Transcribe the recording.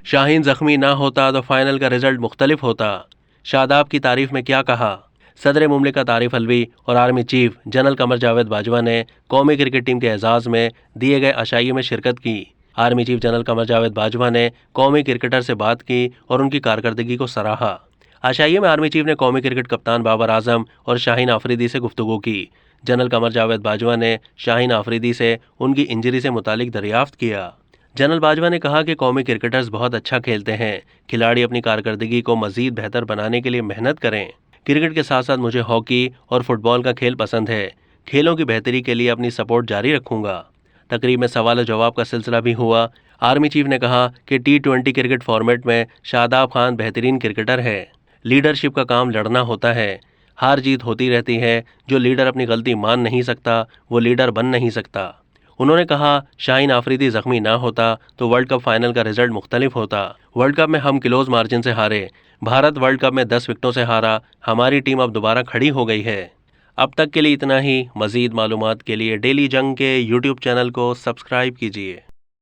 शाहीन जख्मी ना होता तो फाइनल का रिजल्ट मुख्तलिफ होता। शादाब की तारीफ में क्या कहा। सदर मुमलिकत आरिफ अलवी और army chief general Qamar Javed Bajwa ने कौमी क्रिकेट टीम के एजाज़ में दिए गए अशाइये में शिरकत की। Army chief general Qamar Javed Bajwa ने कौमी क्रिकेटर से बात की और उनकी कारकर्दगी को सराहा। आशाइये में आर्मी चीफ ने कौमी क्रिकेट कप्तान बाबर आजम और शाहीन आफरीदी से गुफ्तगू की। जनरल कमर जावेद बाजवा ने शाहीन आफरीदी से उनकी इंजरी से मुतालिक दरियाफ्त किया। जनरल बाजवा ने कहा कि कौमी क्रिकेटर्स बहुत अच्छा खेलते हैं, खिलाड़ी अपनी कारकर्दगी को मजीद बेहतर बनाने के लिए मेहनत करें। क्रिकेट के साथ साथ मुझे हॉकी और फुटबॉल का खेल पसंद है। खेलों की बेहतरी के लिए अपनी सपोर्ट जारी रखूंगा। तकरीब में सवाल जवाब का सिलसिला भी हुआ। आर्मी चीफ ने कहा कि T20 क्रिकेट फॉर्मेट में शादाब खान बेहतरीन क्रिकेटर है। लीडरशिप का काम लड़ना होता है, हार जीत होती रहती है। जो लीडर अपनी गलती मान नहीं सकता वो लीडर बन नहीं सकता। उन्होंने कहा शाहीन आफरीदी जख्मी ना होता तो वर्ल्ड कप फाइनल का रिजल्ट मुख्तलिफ होता। वर्ल्ड कप में हम क्लोज मार्जिन से हारे। भारत वर्ल्ड कप में 10 विकेटों से हारा। हमारी टीम अब दोबारा खड़ी हो गई है। अब तक के लिए इतना ही। मज़ीद मालूमात के लिए डेली जंग के यूट्यूब चैनल को सब्सक्राइब कीजिए।